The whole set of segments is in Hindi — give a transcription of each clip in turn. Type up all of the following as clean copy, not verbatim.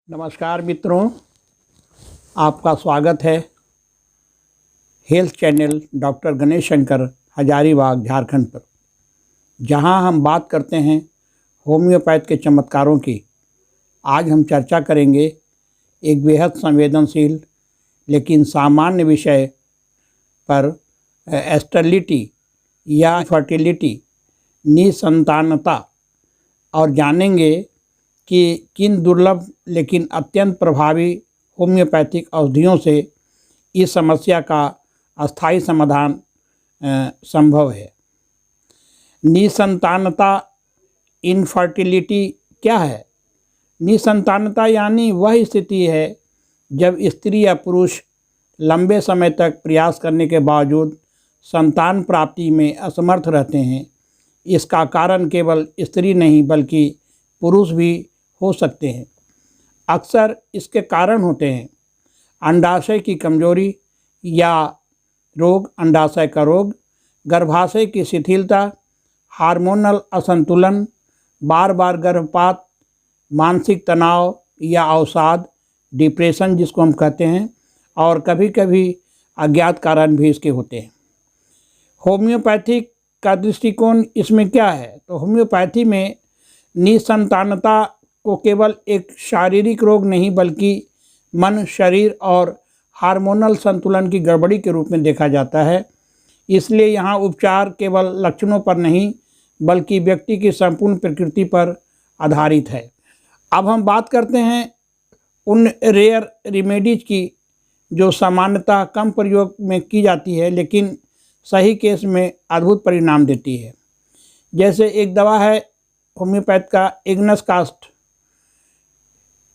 नमस्कार मित्रों, आपका स्वागत है health channel doctor Ganesh Shankar Hazaribagh Jharkhand पर, जहां हम बात करते हैं होम्योपैथ के चमत्कारों की। आज हम चर्चा करेंगे एक बेहद संवेदनशील लेकिन सामान्य विषय पर, स्टेरिलिटी या फर्टिलिटी, निसंतानता, और जानेंगे कि किन दुर्लभ लेकिन अत्यंत प्रभावी होम्योपैथिक औषधियों से इस समस्या का अस्थायी समाधान संभव है। निसंतानता, इनफर्टिलिटी क्या है? निसंतानता यानी वह स्थिति है जब स्त्री या पुरुष लंबे समय तक प्रयास करने के बावजूद संतान प्राप्ति में असमर्थ रहते हैं। इसका कारण केवल स्त्री नहीं बल्कि पुरुष भी हो सकते हैं। अक्सर इसके कारण होते हैं अंडाशय की कमजोरी या रोग, अंडाशय का रोग, गर्भाशय की शिथिलता, हार्मोनल असंतुलन, बार बार गर्भपात, मानसिक तनाव या अवसाद, डिप्रेशन जिसको हम कहते हैं, और कभी कभी अज्ञात कारण भी इसके होते हैं। होम्योपैथिक का दृष्टिकोण इसमें क्या है? तो होम्योपैथी में निसंतानता को केवल एक शारीरिक रोग नहीं बल्कि मन, शरीर और हार्मोनल संतुलन की गड़बड़ी के रूप में देखा जाता है। इसलिए यहाँ उपचार केवल लक्षणों पर नहीं बल्कि व्यक्ति की संपूर्ण प्रकृति पर आधारित है। अब हम बात करते हैं उन रेयर रेमेडीज की जो सामान्यतः कम प्रयोग में की जाती है लेकिन सही केस में अद्भुत परिणाम देती है। जैसे एक दवा है होम्योपैथ का इग्नस कास्ट।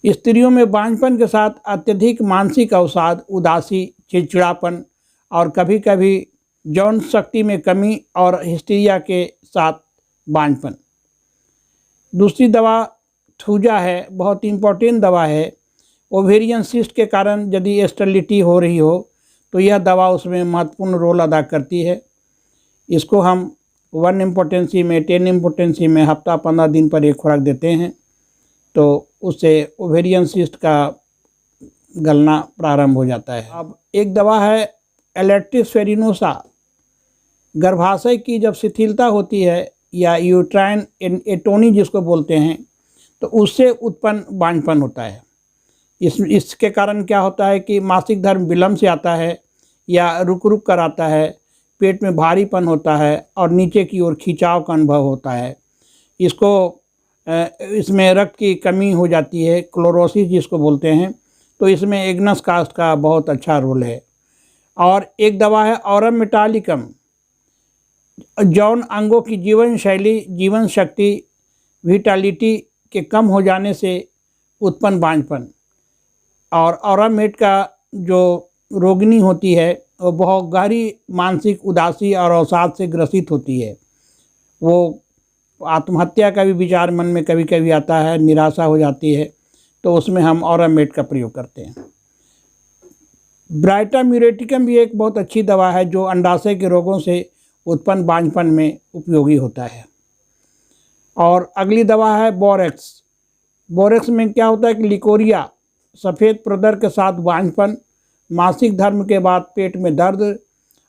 स्त्रियों में बांझपन के साथ अत्यधिक मानसिक अवसाद, उदासी, चिड़चिड़ापन और कभी कभी यौन शक्ति में कमी और हिस्टीरिया के साथ बांझपन। दूसरी दवा थूजा है, बहुत इम्पोर्टेंट दवा है। ओवेरियन सिस्ट के कारण यदि स्टेरिलिटी हो रही हो तो यह दवा उसमें महत्वपूर्ण रोल अदा करती है। इसको हम 1 इम्पोर्टेंसी में, 10 इम्पोर्टेंसी में हफ्ता 15 दिन पर एक खुराक देते हैं तो उससे ओवेरियन सिस्ट का गलना प्रारंभ हो जाता है। अब एक दवा है एलेक्ट्रिस फेरिनोसा। गर्भाशय की जब शिथिलता होती है या यूट्राइन एटोनी जिसको बोलते हैं, तो उससे उत्पन्न बांझपन होता है। इसके कारण क्या होता है कि मासिक धर्म विलम्ब से आता है या रुक रुक कर आता है, पेट में भारीपन होता है और नीचे की ओर खिंचाव का अनुभव होता है। इसमें रक्त की कमी हो जाती है, क्लोरोसिस जिसको बोलते हैं, तो इसमें इग्नस कास्ट का बहुत अच्छा रोल है। और एक दवा है ऑरम मेटालिकम। यौन अंगों की जीवन शैली, जीवन शक्ति, विटालिटी के कम हो जाने से उत्पन्न बांझपन। और ऑरामेट का जो रोगिणी होती है वो बहुत गहरी मानसिक उदासी और अवसाद से ग्रसित होती है। वो आत्महत्या का भी विचार मन में कभी कभी आता है, निराशा हो जाती है, तो उसमें हम ऑरामेट का प्रयोग करते हैं। ब्राइटा म्यूरेटिकम भी एक बहुत अच्छी दवा है जो अंडाशय के रोगों से उत्पन्न बांझपन में उपयोगी होता है। और अगली दवा है बोरेक्स। बोरेक्स में क्या होता है कि लिकोरिया, सफ़ेद प्रदर के साथ बांझपन, मासिक धर्म के बाद पेट में दर्द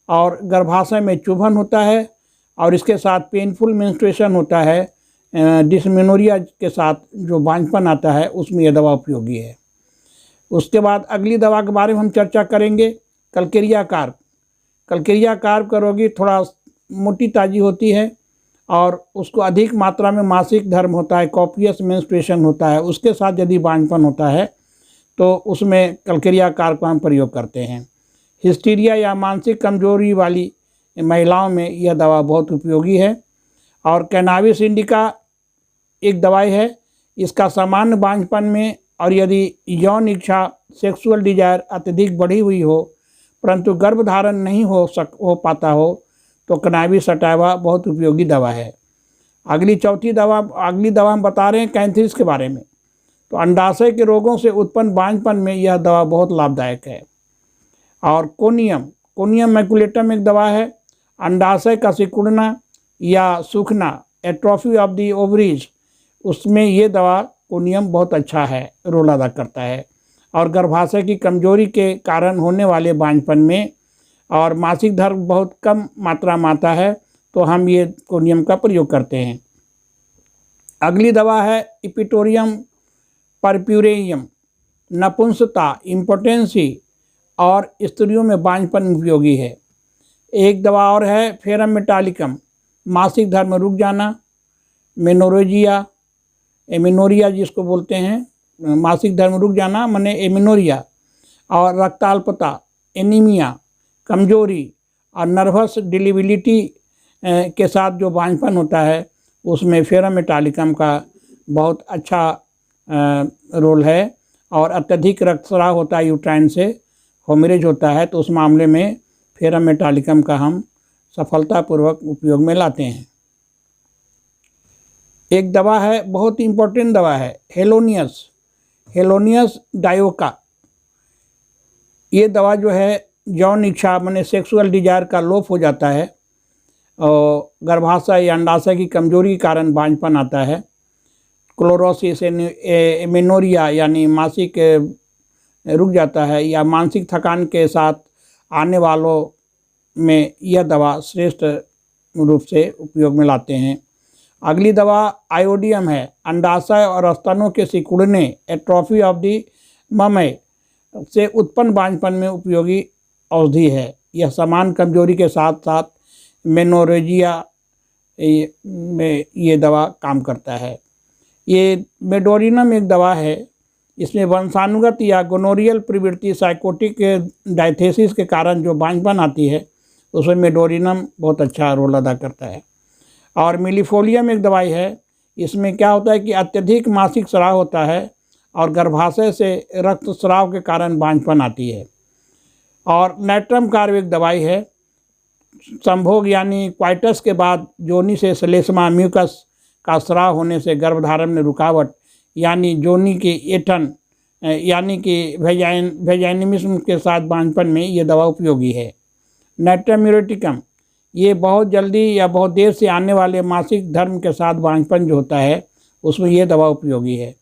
और गर्भाशय में चुभन होता है और इसके साथ पेनफुल मेंस्ट्रुएशन होता है। डिस्मेनोरिया के साथ जो बांझपन आता है उसमें यह दवा उपयोगी है। उसके बाद अगली दवा के बारे में हम चर्चा करेंगे, कल्केरिया कार्प। कल्केरिया कार्प का रोगी थोड़ा मोटी ताजी होती है और उसको अधिक मात्रा में मासिक धर्म होता है, कॉपियस मेंस्ट्रुएशन होता है, उसके साथ यदि बांझपन होता है तो उसमें कल्केरिया कार्प का हम प्रयोग करते हैं। हिस्टीरिया या मानसिक कमजोरी वाली महिलाओं में यह दवा बहुत उपयोगी है। और कैनाबिस इंडिका एक दवाई है, इसका सामान्य बांझपन में और यदि यौन इच्छा, सेक्सुअल डिजायर अत्यधिक बढ़ी हुई हो परंतु गर्भधारण नहीं हो पाता हो तो कैनाबिस सटाइवा बहुत उपयोगी दवा है। अगली दवा हम बता रहे हैं कैंथरिस के बारे में। तो अंडाशय के रोगों से उत्पन्न बांझपन में यह दवा बहुत लाभदायक है। और कोनियम मैकुलेटम एक दवा है। अंडाशय का सिकुड़ना या सूखना, एट्रोफी ऑफ द ओवरीज, उसमें ये दवा कोनियम बहुत अच्छा है, रोल अदा करता है। और गर्भाशय की कमजोरी के कारण होने वाले बांझपन में और मासिक धर्म बहुत कम मात्रा में आता है तो हम ये कोनियम का प्रयोग करते हैं। अगली दवा है इपिटोरियम परप्यूरेरियम। नपुंसकता, इम्पोटेंसी और स्त्रियों में बांझपन उपयोगी है। एक दवा और है फेरम मेटालिकम। मासिक धर्म रुक जाना, मेनोरेजिया, एमिनोरिया जिसको बोलते हैं, मासिक धर्म रुक जाना माने एमिनोरिया, और रक्ताल्पता, एनीमिया, कमजोरी और नर्वस डिलिबिलिटी के साथ जो बांझपन होता है उसमें फेरम मेटालिकम का बहुत अच्छा रोल है। और अत्यधिक रक्तस्राव होता है यूट्राइन से, होमरेज होता है, तो उस मामले में फेरम मेटालिकम का हम सफलतापूर्वक उपयोग में लाते हैं। एक दवा है, बहुत इम्पोर्टेंट दवा है, हेलोनियस डायोका। ये दवा जो है यौन इच्छा माने सेक्सुअल डिजायर का लोप हो जाता है और गर्भाशय या अंडाशय की कमजोरी के कारण बांझपन आता है। क्लोरोसिस, एमिनोरिया यानी मासिक रुक जाता है या मानसिक थकान के साथ आने वालों में यह दवा श्रेष्ठ रूप से उपयोग में लाते हैं। अगली दवा आयोडियम है। अंडाशय और स्तनों के सिकुड़ने, एट्रोफी ऑफ द ममई से उत्पन्न बांझपन में उपयोगी औषधि है। यह समान कमजोरी के साथ साथ मेनोरेजिया में ये दवा काम करता है। ये मेडोरिनम एक दवा है, इसमें वंशानुगत या गोनोरियल प्रवृत्ति, साइकोटिक डायथेसिस के कारण जो बांझपन आती है उसमें मेडोरिनम बहुत अच्छा रोल अदा करता है। और मिलीफोलियम एक दवाई है, इसमें क्या होता है कि अत्यधिक मासिक स्राव होता है और गर्भाशय से रक्तस्राव के कारण बांझपन आती है। और नाइट्रम कार्ब एक दवाई है, संभोग यानी क्वाइटस के बाद जोनी से श्लेष्मा म्यूकस का स्राव होने से गर्भधारण में रुकावट यानी जोनी के ऐंठन यानी कि वेजाइनिज्म के साथ बांझपन में ये दवा उपयोगी है। नाइट्रम म्यूरेटिकम, ये बहुत जल्दी या बहुत देर से आने वाले मासिक धर्म के साथ बांझपन जो होता है उसमें ये दवा उपयोगी है।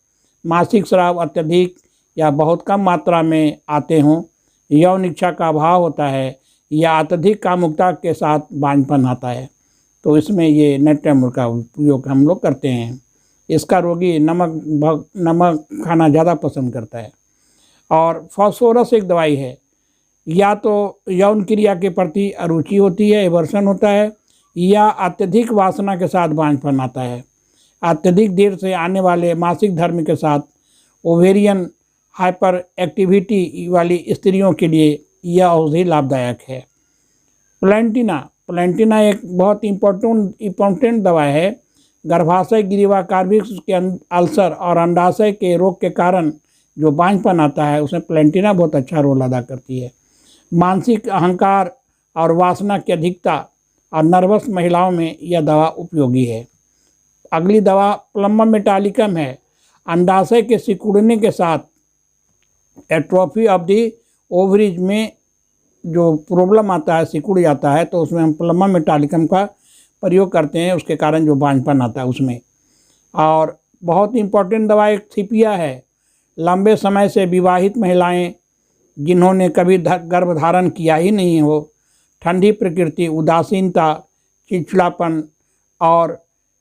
मासिक स्राव अत्यधिक या बहुत कम मात्रा में आते हों, यौन इच्छा का अभाव होता है या अत्यधिक कामुकता के साथ बांझपन आता है तो इसमें ये नाइट्रम का उपयोग हम लोग करते हैं। इसका रोगी नमक खाना ज़्यादा पसंद करता है। और फास्फोरस एक दवाई है, या तो यौन क्रिया के प्रति अरुचि होती है, एवर्सन होता है, या अत्यधिक वासना के साथ बांझपन आता है। अत्यधिक देर से आने वाले मासिक धर्म के साथ ओवेरियन हाइपर एक्टिविटी वाली स्त्रियों के लिए यह औषधि लाभदायक है। प्लेंटिना एक बहुत इम्पोर्टेंट दवा है। गर्भाशय ग्रीवा कार्बिक्स के अल्सर और अंडाशय के रोग के कारण जो बांझपन आता है उसमें प्लेंटिना बहुत अच्छा रोल अदा करती है। मानसिक अहंकार और वासना की अधिकता और नर्वस महिलाओं में यह दवा उपयोगी है। अगली दवा प्लम्बम मेटालिकम है। अंडाशय के सिकुड़ने के साथ एट्रोफी ऑफ द ओवरीज में जो प्रॉब्लम आता है, सिकुड़ जाता है, तो उसमें हम प्लम्बम मेटालिकम का प्रयोग करते हैं, उसके कारण जो बांझपन आता है उसमें। और बहुत इम्पोर्टेंट दवा एक थिपिया है। लंबे समय से विवाहित महिलाएं जिन्होंने कभी गर्भधारण किया ही नहीं हो, ठंडी प्रकृति, उदासीनता, चिड़चिड़ापन और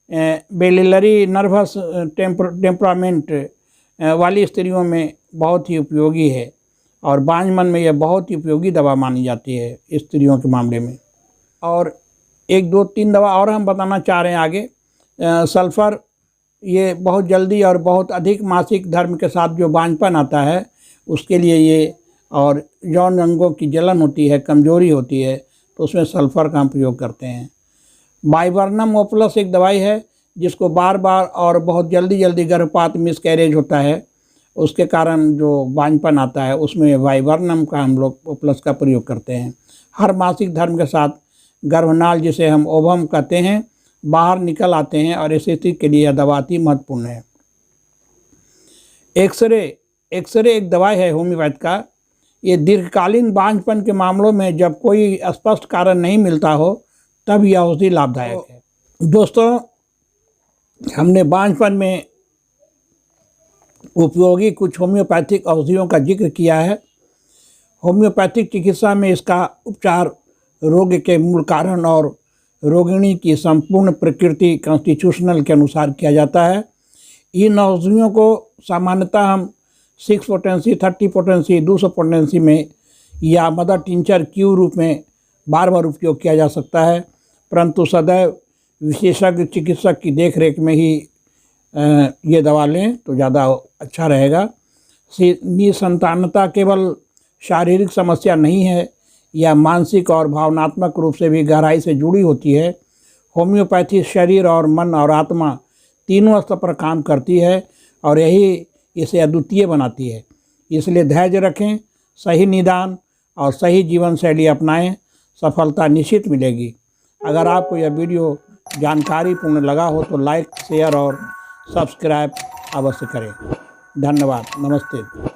बेलिलरी नर्वस टेम्परामेंट वाली स्त्रियों में बहुत ही उपयोगी है और बांझपन में यह बहुत ही उपयोगी दवा मानी जाती है स्त्रियों के मामले में। और 1, 2, 3 दवा और हम बताना चाह रहे हैं आगे। सल्फ़र, ये बहुत जल्दी और बहुत अधिक मासिक धर्म के साथ जो बांझपन आता है उसके लिए ये, और यौन अंगों की जलन होती है, कमजोरी होती है, तो उसमें सल्फ़र का हम प्रयोग करते हैं। वाइबर्नम ओपलस एक दवाई है जिसको बार बार और बहुत जल्दी गर्भपात मिसकैरेज होता है, उसके कारण जो बांझपन आता है उसमें वाइबर्नम का हम लोग ओपलस का प्रयोग करते हैं। हर मासिक धर्म के साथ गर्भनाल, जिसे हम ओवम कहते हैं, बाहर निकल आते हैं और इस स्थिति के लिए यह दवा अति महत्वपूर्ण है। एक्सरे एक दवाई है होम्योपैथ का। ये दीर्घकालीन बांझपन के मामलों में जब कोई स्पष्ट कारण नहीं मिलता हो तब यह औषधि लाभदायक है। दोस्तों, हमने बांझपन में उपयोगी कुछ होम्योपैथिक औषधियों का जिक्र किया है। होम्योपैथिक चिकित्सा में इसका उपचार रोग के मूल कारण और रोगिणी की संपूर्ण प्रकृति कॉन्स्टिट्यूशनल के अनुसार किया जाता है। इन औषधियों को सामान्यतः हम 6 पोटेंसी, 30 पोटेंसी, 200 पोटेंसी में या मदर टिंचर क्यू रूप में बार बार उपयोग किया जा सकता है, परंतु सदैव विशेषज्ञ चिकित्सक की देखरेख में ही ये दवा लें तो ज़्यादा अच्छा रहेगा। निसंतानता केवल शारीरिक समस्या नहीं है, यह मानसिक और भावनात्मक रूप से भी गहराई से जुड़ी होती है। होम्योपैथी शरीर और मन और आत्मा तीनों स्तर पर काम करती है और यही इसे अद्वितीय बनाती है। इसलिए धैर्य रखें, सही निदान और सही जीवन शैली अपनाएं, सफलता निश्चित मिलेगी। अगर आपको यह वीडियो जानकारीपूर्ण लगा हो तो लाइक, शेयर और सब्सक्राइब अवश्य करें। धन्यवाद। नमस्ते।